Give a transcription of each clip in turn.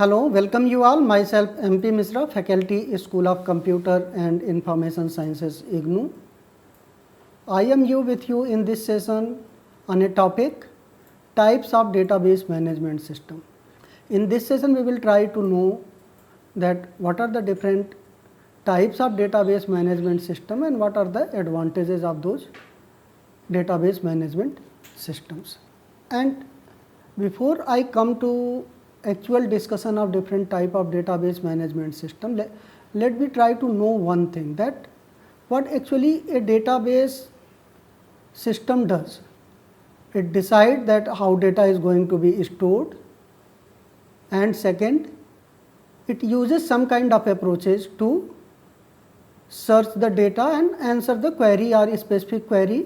Hello, welcome you all. Myself MP Misra, Faculty, School of Computer and Information Sciences, IGNOU. I am with you in this session on a topic, types of database management system. In this session, we will try to know that what are the different types of database management system and what are the advantages of those database management systems. And before I come to actual discussion of different type of database management system, let me try to know one thing, that what actually a database system does. It decides that how data is going to be stored, and second, it uses some kind of approaches to search the data and answer the query or a specific query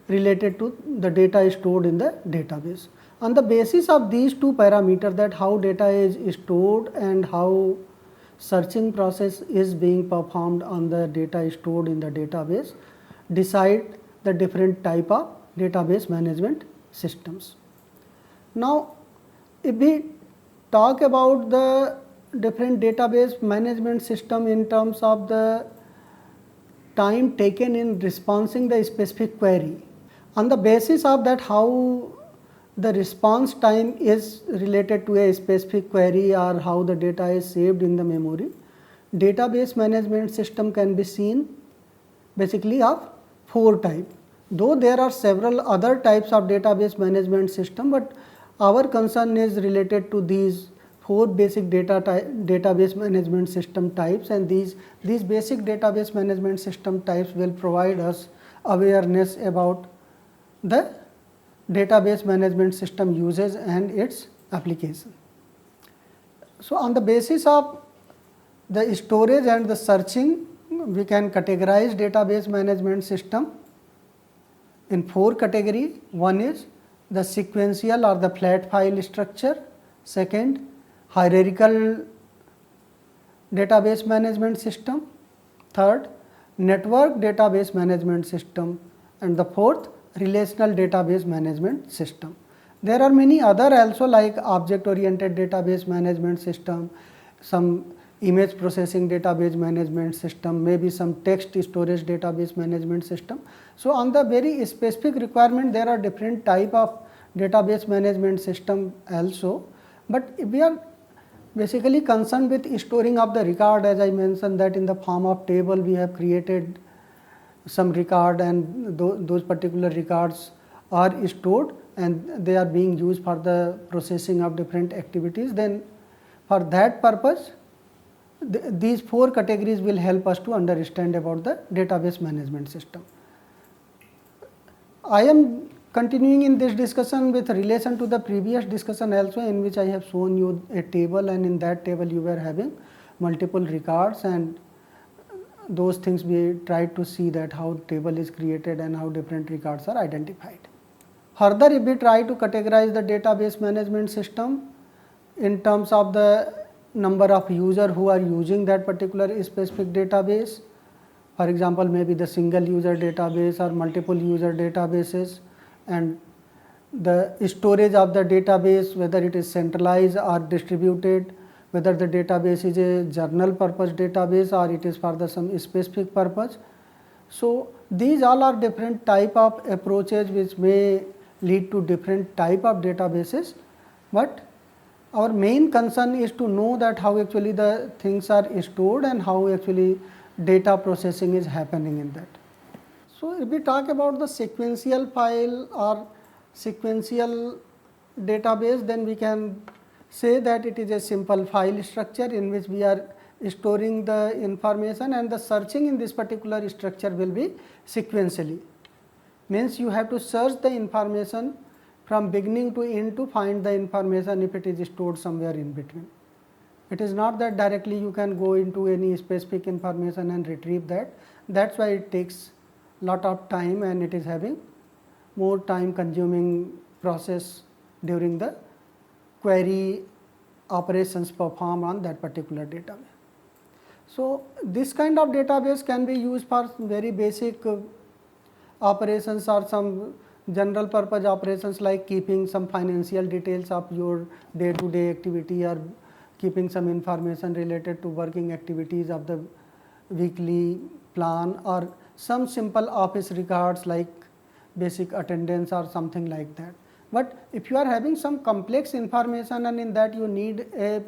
related to the data stored in the database. On the basis of these two parameters, that how data is stored and how searching process is being performed on the data stored in the database, decide the different type of database management systems. Now, if we talk about the different database management system in terms of the time taken in responding the specific query, on the basis of that how the response time is related to a specific query or how the data is saved in the memory, database management system can be seen basically of four types. Though there are several other types of database management system, but our concern is related to these four basic database management system types, and these basic database management system types will provide us awareness about the database management system uses and its application. So, on the basis of the storage and the searching, we can categorize database management system in four categories. One is the sequential or the flat file structure, second hierarchical database management system, third network database management system, and the fourth relational database management system. There are many other also like object oriented database management system, some image processing database management system, maybe some text storage database management system. So, on the very specific requirement, there are different type of database management system also, but we are basically concerned with storing of the record. As I mentioned that in the form of table we have created some record, and those particular records are stored and they are being used for the processing of different activities. Then for that purpose, these four categories will help us to understand about the database management system. I am continuing in this discussion with relation to the previous discussion also, in which I have shown you a table, and in that table you were having multiple records, and those things we tried to see that how table is created and how different records are identified. Further, if we try to categorize the database management system in terms of the number of users who are using that particular specific database, for example, maybe the single user database or multiple user databases, and the storage of the database, whether it is centralized or distributed, whether the database is a journal purpose database or it is for the some specific purpose. So, these all are different type of approaches which may lead to different type of databases, but our main concern is to know that how actually the things are stored and how actually data processing is happening in that. So, if we talk about the sequential file or sequential database, then we can say that it is a simple file structure in which we are storing the information, and the searching in this particular structure will be sequentially. Means you have to search the information from beginning to end to find the information if it is stored somewhere in between. It is not that directly you can go into any specific information and retrieve that. That is why it takes lot of time and it is having more time consuming process during the query operations performed on that particular database. So, this kind of database can be used for very basic operations or some general purpose operations like keeping some financial details of your day to day activity, or keeping some information related to working activities of the weekly plan, or some simple office records like basic attendance or something like that. But if you are having some complex information and in that you need a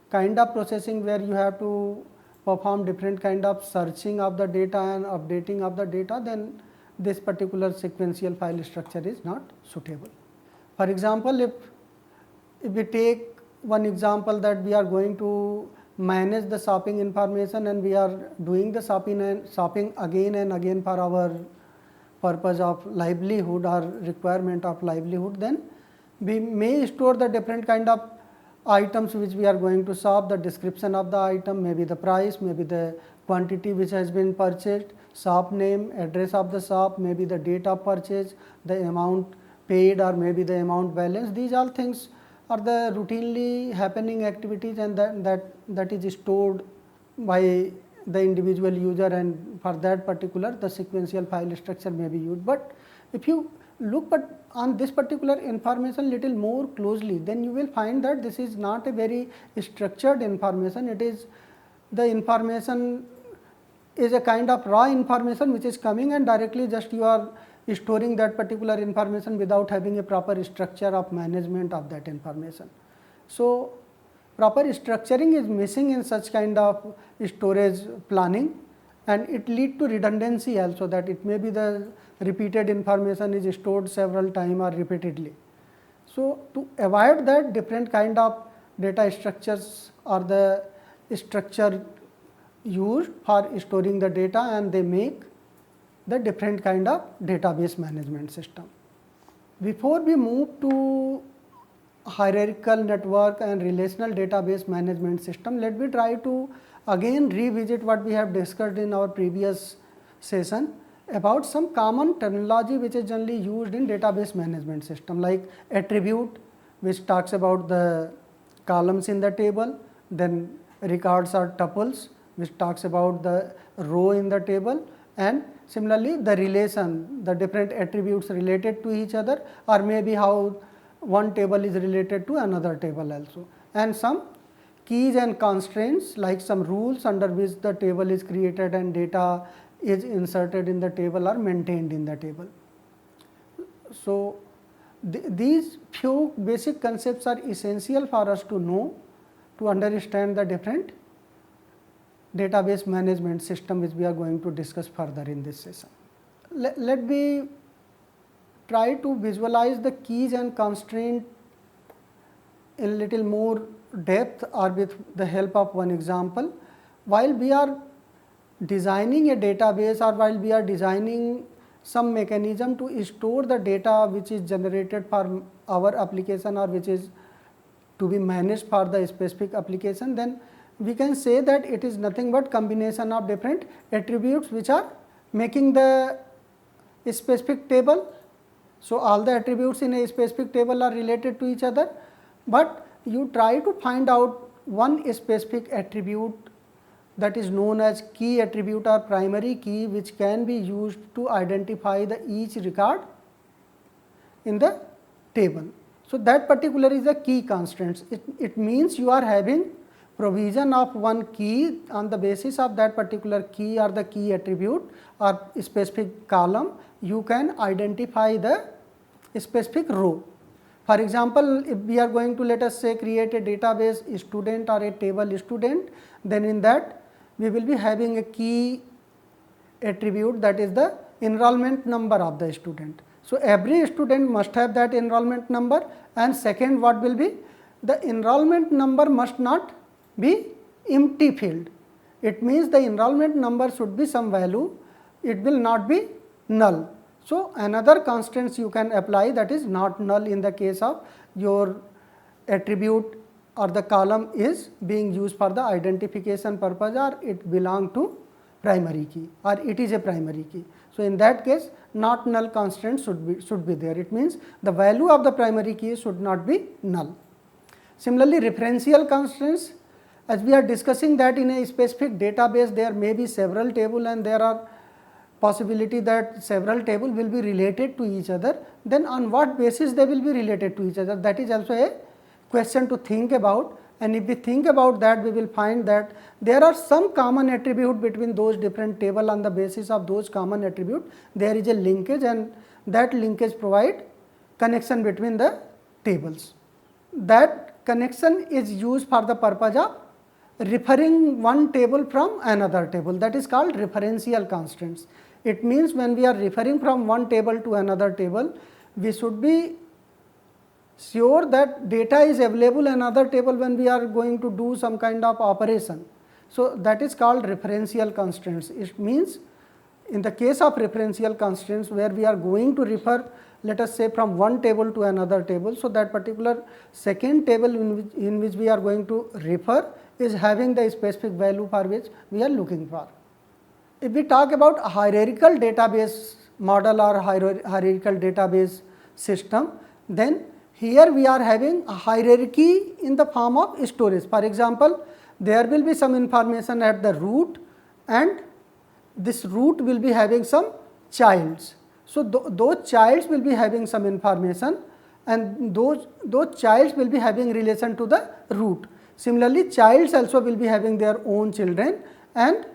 kind of processing where you have to perform different kind of searching of the data and updating of the data, then this particular sequential file structure is not suitable. For example, if we take one example that we are going to manage the shopping information and we are doing the shopping again and again for our purpose of livelihood or requirement of livelihood, then we may store the different kind of items which we are going to shop, the description of the item, maybe the price, maybe the quantity which has been purchased, shop name, address of the shop, maybe the date of purchase, the amount paid, or maybe the amount balance. These all things are the routinely happening activities, and that is stored by the individual user, and for that particular the sequential file structure may be used. But if you look on this particular information little more closely, then you will find that this is not a very structured information. It is the information is a kind of raw information which is coming, and directly just you are storing that particular information without having a proper structure of management of that information. So, proper structuring is missing in such kind of storage planning, and it lead to redundancy also, that it may be the repeated information is stored several times or repeatedly. So, to avoid that, different kind of data structures are the structure used for storing the data, and they make the different kind of database management system. Before we move to hierarchical network and relational database management system, let me try to again revisit what we have discussed in our previous session about some common terminology which is generally used in database management system, like attribute, which talks about the columns in the table, then records or tuples, which talks about the row in the table, and similarly the relation, the different attributes related to each other, or maybe how one table is related to another table also, and some keys and constraints like some rules under which the table is created and data is inserted in the table or maintained in the table. So, these few basic concepts are essential for us to know, to understand the different database management system which we are going to discuss further in this session. Let me try to visualize the keys and constraint in little more depth or with the help of one example. While we are designing a database, or while we are designing some mechanism to store the data which is generated for our application or which is to be managed for the specific application, then we can say that it is nothing but combination of different attributes which are making the specific table. So, all the attributes in a specific table are related to each other, but you try to find out one specific attribute that is known as key attribute or primary key, which can be used to identify the each record in the table. So, that particular is a key constraint. It means you are having provision of one key, on the basis of that particular key or the key attribute or specific column, you can identify the specific row. For example, if we are going to, let us say, create a database student or a table student, then in that we will be having a key attribute, that is the enrollment number of the student. So, every student must have that enrollment number, and second, what will be, the enrollment number must not be empty field. It means the enrollment number should be some value, it will not be null. So, another constraints you can apply, that is not null in the case of your attribute or the column is being used for the identification purpose, or it belong to primary key, or it is a primary key. So, in that case, not null constraint should be there. It means the value of the primary key should not be null. Similarly, referential constraints, as we are discussing that in a specific database there may be several tables and there are possibility that several tables will be related to each other, then on what basis they will be related to each other, that is also a question to think about, and if we think about that, we will find that there are some common attribute between those different table. On the basis of those common attribute, there is a linkage, and that linkage provide connection between the tables. That connection is used for the purpose of referring one table from another table, that is called referential constraints. It means when we are referring from one table to another table, we should be sure that data is available in another table when we are going to do some kind of operation. So, that is called referential constraints. It means in the case of referential constraints, where we are going to refer, let us say, from one table to another table. So, that particular second table in which we are going to refer is having the specific value for which we are looking for. If we talk about a hierarchical database model or hierarchical database system, then here we are having a hierarchy in the form of storage. For example, there will be some information at the root, and this root will be having some childs. So, those childs will be having some information, and those childs will be having relation to the root. Similarly, childs also will be having their own children, and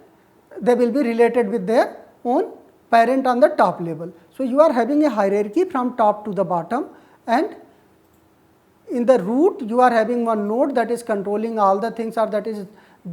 they will be related with their own parent on the top level. So, you are having a hierarchy from top to the bottom, and in the root you are having one node that is controlling all the things, or that is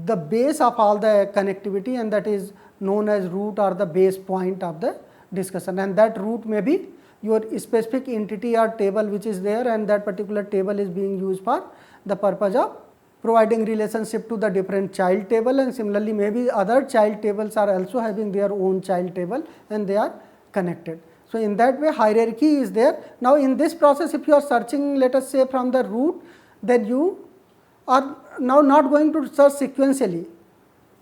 the base of all the connectivity, and that is known as root or the base point of the discussion. And that root may be your specific entity or table which is there, and that particular table is being used for the purpose of providing relationship to the different child table, and similarly maybe other child tables are also having their own child table and they are connected. So, in that way hierarchy is there. Now, in this process, if you are searching, let us say, from the root, then you are now not going to search sequentially.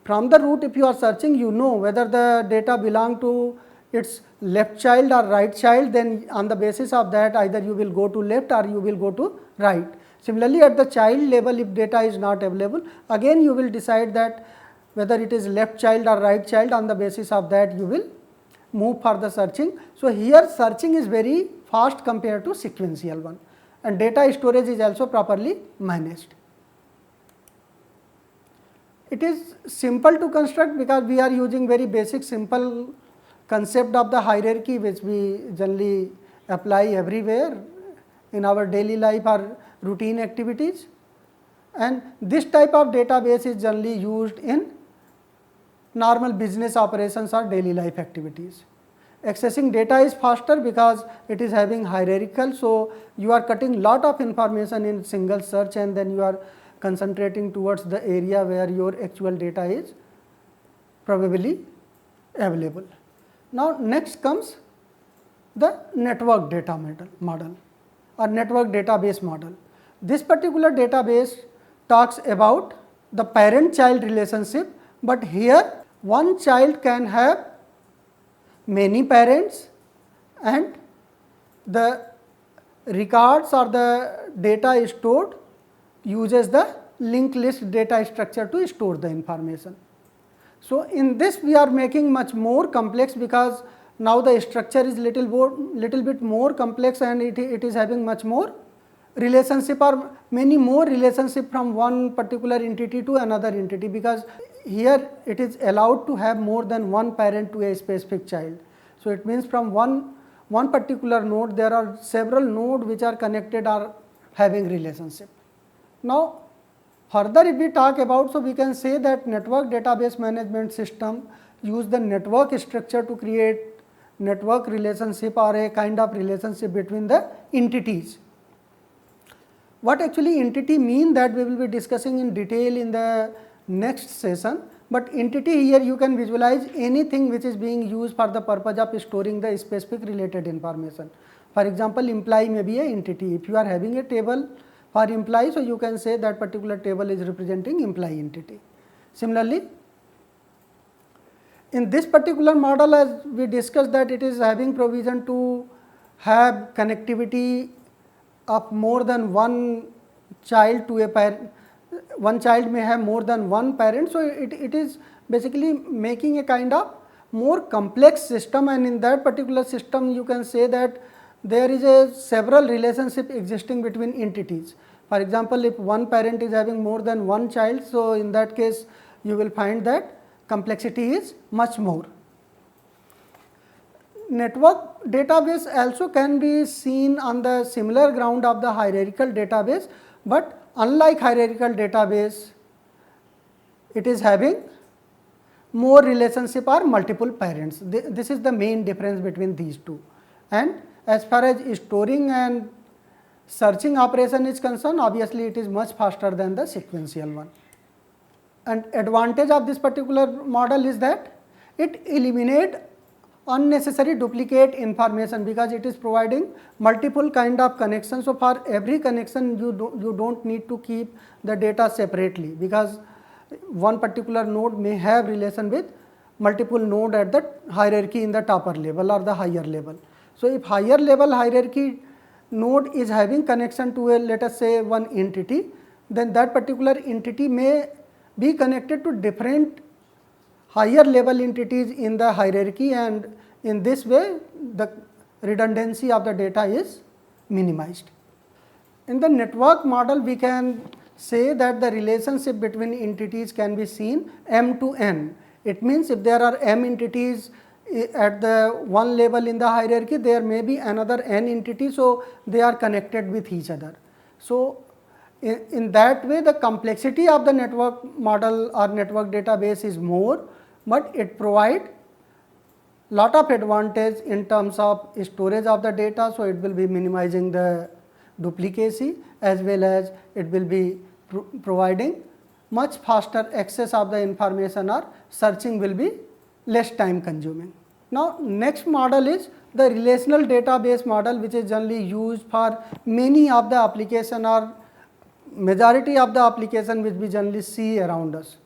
From the root, if you are searching, you know whether the data belong to its left child or right child, then on the basis of that either you will go to left or you will go to right. Similarly, at the child level, if data is not available, again you will decide that whether it is left child or right child. On the basis of that, you will move for the searching. So, here searching is very fast compared to sequential one, and data storage is also properly managed. It is simple to construct because we are using very basic simple concept of the hierarchy, which we generally apply everywhere in our daily life or routine activities, and this type of database is generally used in normal business operations or daily life activities. Accessing data is faster because it is having hierarchical. So, you are cutting lot of information in single search, and then you are concentrating towards the area where your actual data is probably available. Now, next comes the network data model or network database model. This particular database talks about the parent-child relationship, but here one child can have many parents, and the records or the data stored uses the linked list data structure to store the information. So, in this we are making much more complex because now the structure is little bit more complex, and it is having much more relationship or many more relationship from one particular entity to another entity, because here it is allowed to have more than one parent to a specific child. So, it means from one particular node there are several nodes which are connected or having relationship. Now, further if we talk about, so we can say that network database management system use the network structure to create network relationship or a kind of relationship between the entities. What actually entity mean, that we will be discussing in detail in the next session, but entity here you can visualize anything which is being used for the purpose of storing the specific related information. For example, employee may be an entity. If you are having a table for employee, so you can say that particular table is representing employee entity. Similarly, in this particular model, as we discussed, that it is having provision to have connectivity of more than one child to a parent. One child may have more than one parent. So, it is basically making a kind of more complex system, and in that particular system you can say that there is a several relationship existing between entities. For example, if one parent is having more than one child, so in that case you will find that complexity is much more. Network database also can be seen on the similar ground of the hierarchical database, but unlike hierarchical database, it is having more relationship or multiple parents. This is the main difference between these two. And as far as storing and searching operation is concerned, obviously it is much faster than the sequential one. And advantage of this particular model is that it eliminates unnecessary duplicate information, because it is providing multiple kind of connections. So, for every connection you do not need to keep the data separately, because one particular node may have relation with multiple node at the hierarchy in the topper level or the higher level. So, if higher level hierarchy node is having connection to a, let us say, one entity, then that particular entity may be connected to different higher level entities in the hierarchy, and in this way the redundancy of the data is minimized. In the network model, we can say that the relationship between entities can be seen m to n. It means if there are m entities at the one level in the hierarchy, there may be another n entity, so they are connected with each other. So, in that way the complexity of the network model or network database is more, but it provides lot of advantage in terms of storage of the data. So, it will be minimizing the duplicacy, as well as it will be providing much faster access of the information, or searching will be less time consuming. Now, next model is the relational database model, which is generally used for many of the application or majority of the application which we generally see around us.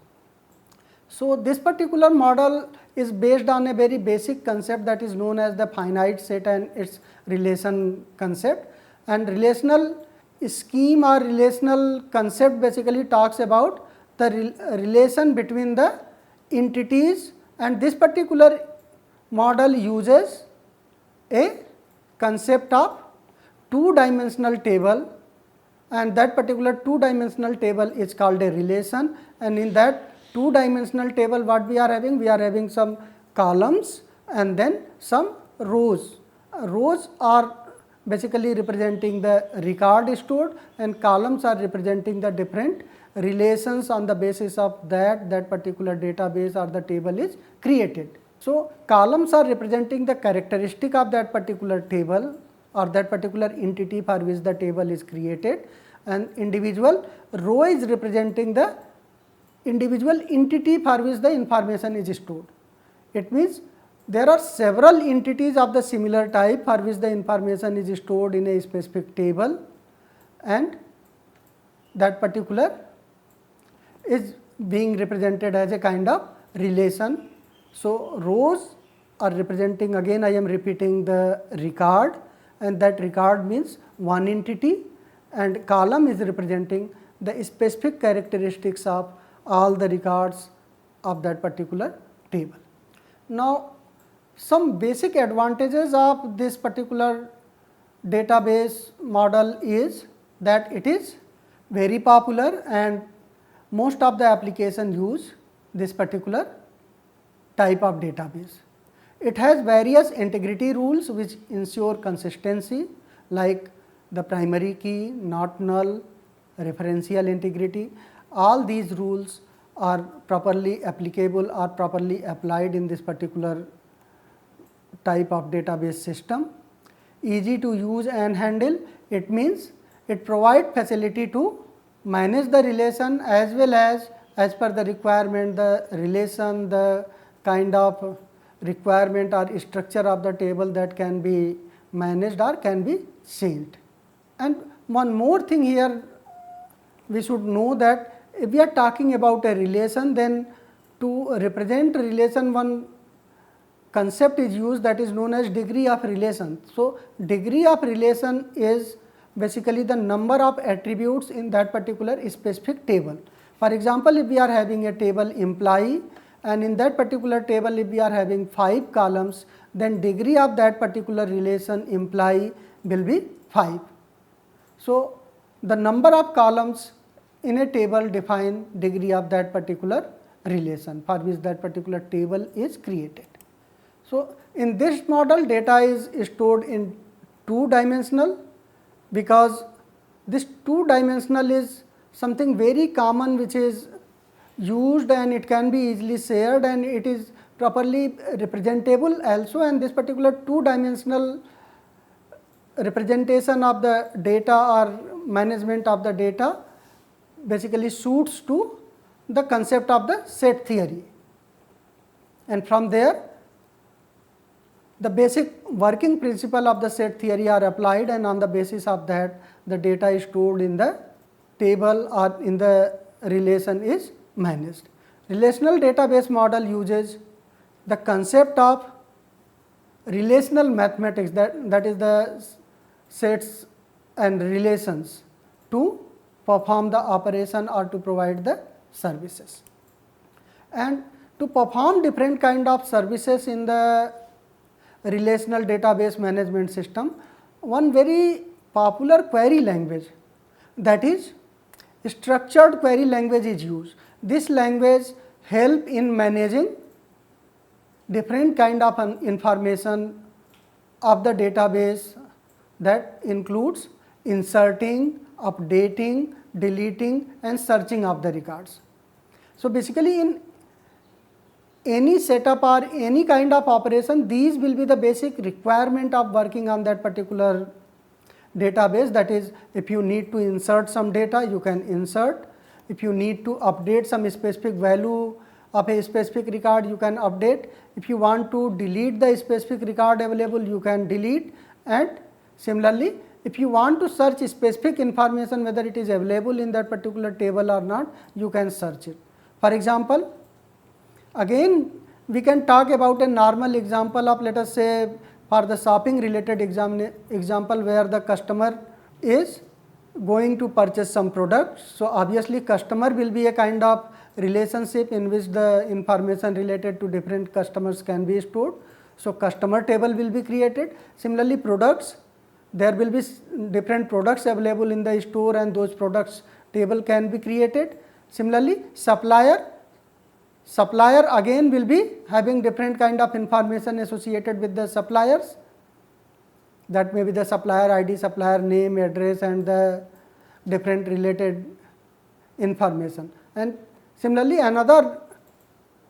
So, this particular model is based on a very basic concept that is known as the finite set and its relation concept. And relational scheme or relational concept basically talks about the relation between the entities, and this particular model uses a concept of two-dimensional table, and that particular two-dimensional table is called a relation. And in that two-dimensional table, what we are having? We are having some columns and then some rows. Rows are basically representing the record stored, and columns are representing the different relations on the basis of that particular database or the table is created. So, columns are representing the characteristic of that particular table or that particular entity for which the table is created, and individual row is representing the individual entity for which the information is stored. It means there are several entities of the similar type for which the information is stored in a specific table, and that particular is being represented as a kind of relation. So, rows are representing, again I am repeating, the record, and that record means one entity, and column is representing the specific characteristics of all the records of that particular table. Now, some basic advantages of this particular database model is that it is very popular, and most of the application use this particular type of database. It has various integrity rules which ensure consistency, like the primary key, not null, referential integrity. All these rules are properly applicable or properly applied in this particular type of database system. Easy to use and handle, it means it provides facility to manage the relation as well as per the requirement, the relation, the kind of requirement or structure of the table that can be managed or can be changed. And one more thing here we should know, that if we are talking about a relation, then to represent relation, one concept is used that is known as degree of relation. So, degree of relation is basically the number of attributes in that particular specific table. For example, if we are having a table employee, and in that particular table if we are having 5 columns, then degree of that particular relation employee will be 5. So, the number of columns in a table define degree of that particular relation for which that particular table is created. So, in this model data is stored in two dimensional, because this two dimensional is something very common which is used and it can be easily shared and it is properly representable also, and this particular two dimensional representation of the data or management of the data basically suits to the concept of the set theory, and from there the basic working principle of the set theory are applied, and on the basis of that the data is stored in the table or in the relation is managed. Relational database model uses the concept of relational mathematics, that is the sets and relations, to perform the operation or to provide the services. And to perform different kind of services in the relational database management system, one very popular query language, that is structured query language, is used. This language help in managing different kind of information of the database, that includes inserting, updating, deleting and searching of the records. So, basically in any setup or any kind of operation, these will be the basic requirement of working on that particular database. That is, if you need to insert some data, you can insert. If you need to update some specific value of a specific record, you can update. If you want to delete the specific record available, you can delete. And similarly, if you want to search specific information, whether it is available in that particular table or not, you can search it. For example, again we can talk about a normal example of, let us say, for the shopping related example where the customer is going to purchase some product. So, obviously customer will be a kind of relationship in which the information related to different customers can be stored. So, customer table will be created. Similarly, products, there will be different products available in the store and those products table can be created. Similarly, supplier again will be having different kind of information associated with the suppliers, that may be the supplier ID, supplier name, address and the different related information. And similarly, another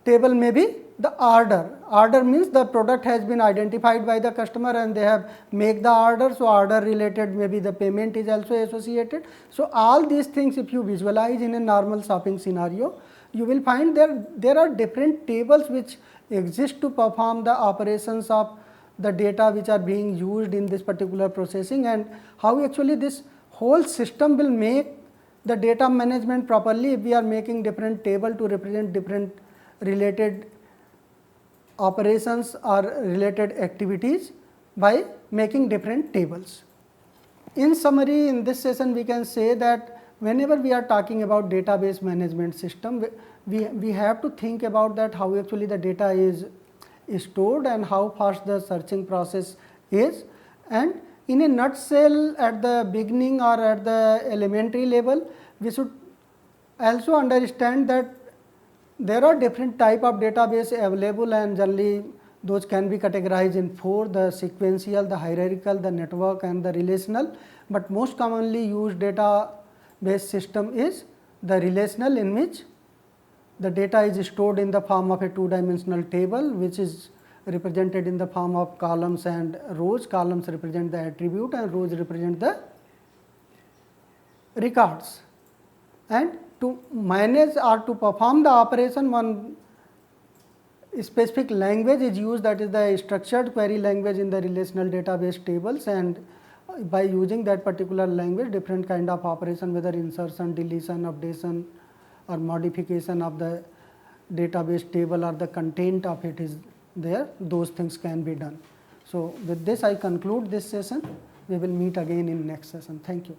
table may be the order. Order means the product has been identified by the customer and they have make the order. So, order related maybe the payment is also associated. So, all these things if you visualize in a normal shopping scenario, you will find there are different tables which exist to perform the operations of the data which are being used in this particular processing, and how actually this whole system will make the data management properly if we are making different table to represent different related operations or related activities by making different tables. In summary, in this session we can say that whenever we are talking about database management system, we have to think about that how actually the data is stored and how fast the searching process is. And in a nutshell, at the beginning or at the elementary level, we should also understand that there are different type of database available, and generally those can be categorized in four: the sequential, the hierarchical, the network and the relational. But most commonly used database system is the relational, in which the data is stored in the form of a two-dimensional table, which is represented in the form of columns and rows. Columns represent the attribute and rows represent the records. And to manage or to perform the operation, one specific language is used, that is the structured query language in the relational database tables, and by using that particular language, different kind of operation, whether insertion, deletion, updation or modification of the database table or the content of it is there, those things can be done. So, with this I conclude this session. We will meet again in next session. Thank you.